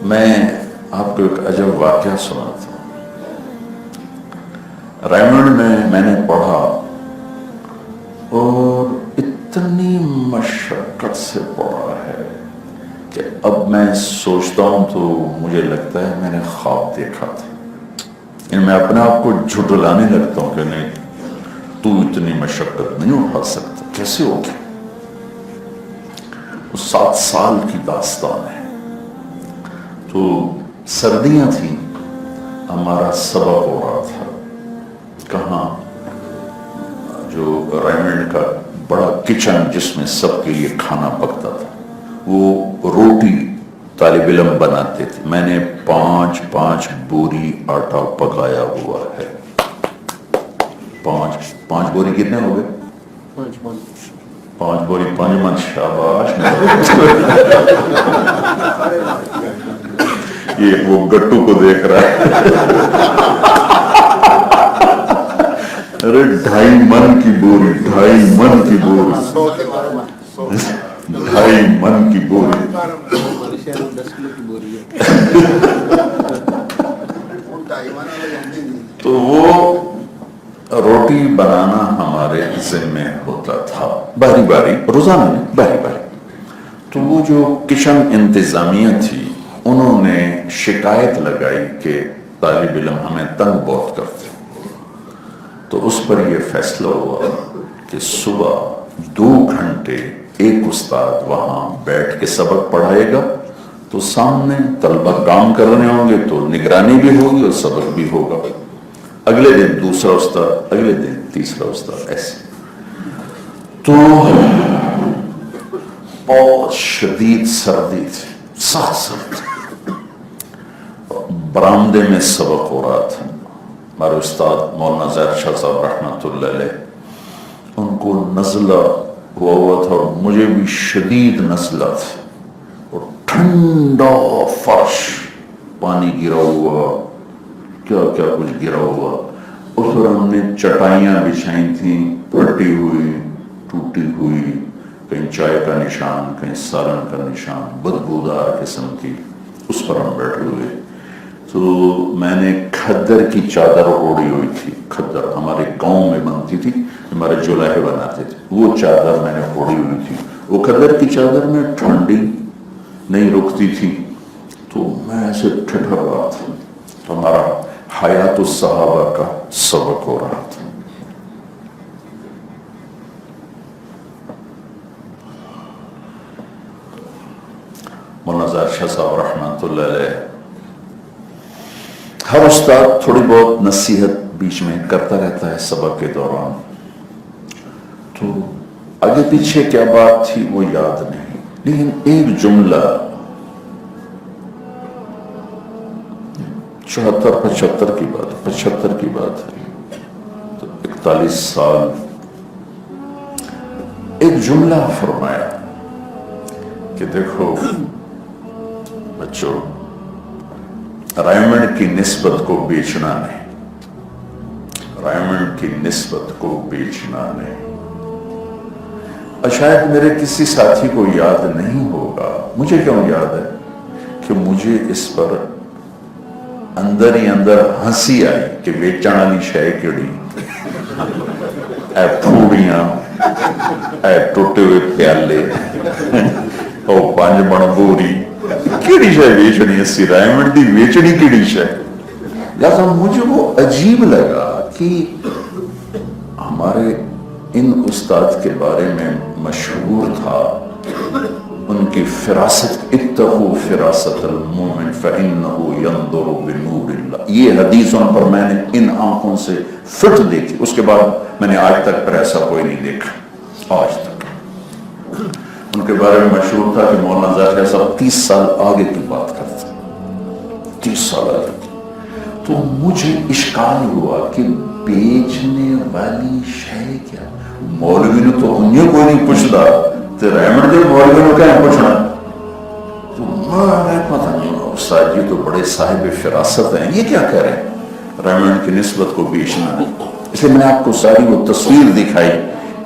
میں آپ کو ایک عجب واقعہ سناتا ہوں۔ ریمنڈ میں نے پڑھا اور اتنی مشقت سے پڑھا ہے کہ اب میں سوچتا ہوں تو مجھے لگتا ہے میں نے خواب دیکھا تھا۔ میں اپنے آپ کو جھٹلانے لگتا ہوں کہ نہیں، تو اتنی مشقت نہیں اٹھا سکتا، کیسے ہو گیا؟ وہ 7 سال کی داستان ہے۔ تو سردیاں تھیں، ہمارا سبق ہو رہا تھا کہاں، جو ریمنڈ کا بڑا کچن جس میں سب کے لیے کھانا پکتا تھا، وہ روٹی طالب علم بناتے تھے۔ میں نے 5 بوری آٹا پکایا ہوا ہے۔ 5 بوری کتنے ہو گئے؟ 5 بوری 5 من، شاباش۔ یہ وہ گٹو کو دیکھ رہا ہے۔ ارے 2.5 من کی بوری، 2.5 من کی بوری، 2.5 من کی بوری۔ تو وہ روٹی بنانا ہمارے ذمہ ہوتا تھا، باری باری، روزانہ نہیں، باری باری۔ تو وہ جو کچن انتظامیہ تھی، انہوں نے شکایت لگائی کہ طالب علم ہمیں تنگ بہت کرتے۔ تو اس پر یہ فیصلہ ہوا کہ صبح 2 گھنٹے ایک استاد وہاں بیٹھ کے سبق پڑھائے گا، تو سامنے طلبہ کام کر رہے ہوں گے تو نگرانی بھی ہوگی اور سبق بھی ہوگا۔ اگلے دن دوسرا استاد، اگلے دن تیسرا استاد، ایسے۔ تو بہت شدید سردی تھی، سخت سردی۔ برآمدے میں سبق ہو رہا تھا۔ ہمارے استاد مولانا زہر شاہ صاحب رحمۃ اللہ علیہ، ان کو نزلہ ہوا تھا اور مجھے بھی شدید نزلہ تھا، اور ٹھنڈا فرش، پانی گرا ہوا، کیا کیا کچھ گرا ہوا۔ اس پر ہم نے چٹائیاں بچھائی تھیں، پھٹی ہوئی، ٹوٹی ہوئی، کہیں چائے کا نشان، کہیں سالن کا نشان، بدبودار قسم کی، اس پر ہم بیٹھے ہوئے۔ تو میں نے کھدر کی چادر اوڑی ہوئی تھی۔ کھدر ہمارے گاؤں میں بنتی تھی، ہمارے جولائے بناتے تھے، وہ چادر میں نے اوڑی ہوئی تھی۔ وہ کھدر کی چادر میں ٹھنڈی نہیں رکتی تھی، تو میں ایسے ٹھٹر رہا تھا۔ تو ہمارا حیات الصحابہ کا سبق ہو رہا تھا۔ مولانا زہر شاہ صاحب رحمۃ اللہ علیہ، ہر استاد تھوڑی بہت نصیحت بیچ میں کرتا رہتا ہے سبق کے دوران۔ تو آگے پیچھے کیا بات تھی وہ یاد نہیں، لیکن ایک جملہ 74-75 کی بات، 75 کی بات ہے، تو 41 سال، ایک جملہ فرمایا کہ دیکھو بچوں، ریمنڈ کی نسبت کو بیچنا نہیں، ریمنڈ کی نسبت کو بیچنا نہیں۔ اور شاید میرے کسی ساتھی کو یاد نہیں ہوگا، مجھے کیوں یاد ہے کہ مجھے اس پر اندر ہی اندر ہنسی آئی کہ بیچن والی شے کیڑی، اے پھوڑیاں، اے ٹوٹے ہوئے پیالے، او 5 من بوری، کیڑی شے بیچنی، اسی ریمنڈ دی بیچنی کیڑی شے۔ لہذا مجھے وہ عجیب لگا کہ ہمارے ان استاد کے بارے میں مشہور تھا ان کی فراست، اتقوا فراست المومن فإنه ينظر بنور اللہ۔ یہ حدیث ان پر میں نے ان آنکھوں سے فٹ دیکھی، اس کے بعد میں نے آج تک پر ایسا کوئی نہیں دیکھا، آج تک۔ ان کے بارے میں مشہور تھا کہ مولانا زہر صاحب 30 سال آگے کی بات کرتے، 30 سال آگے کی۔ تو مجھے اشکال ہوا کہ بیچنے والی شے کیا؟ مولوی نے تو انہیں کوئی نہیں پوچھتا، تو ریمنڈ کے مولوی نے کیا پوچھنا؟ تو میں پتہ نہیں، استاد جی تو بڑے صاحب فراست ہیں، یہ کیا کہہ رہے ہیں ریمنڈ کی نسبت کو بیچنا ہے؟ اس لیے میں نے آپ کو ساری وہ تصویر دکھائی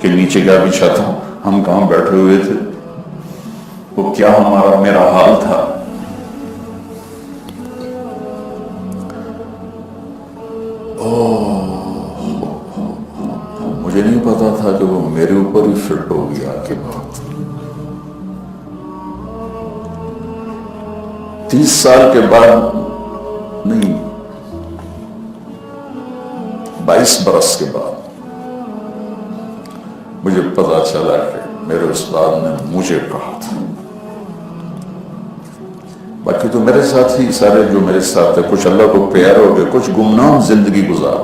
کہ نیچے کیا بچھا تھا، ہم کہاں بیٹھے ہوئے تھے، وہ کیا ہمارا میرا حال تھا۔ پتا تھا کہ وہ میرے اوپر ہی فٹ ہو گیا کہ بات 30 سال کے بعد نہیں، 22 برس کے بعد مجھے پتا چلا کہ میرے استاد نے مجھے کہا تھا. باقی تو میرے ساتھ ہی سارے جو میرے ساتھ تھے، کچھ اللہ کو پیارے ہو گئے، کچھ گمنام زندگی گزار.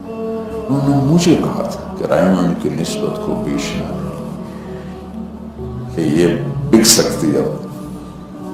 انہوں نے مجھے کہا تھا کہ رائمان کی نسبت کو بیش نہ کہ یہ بک سکتی ہے.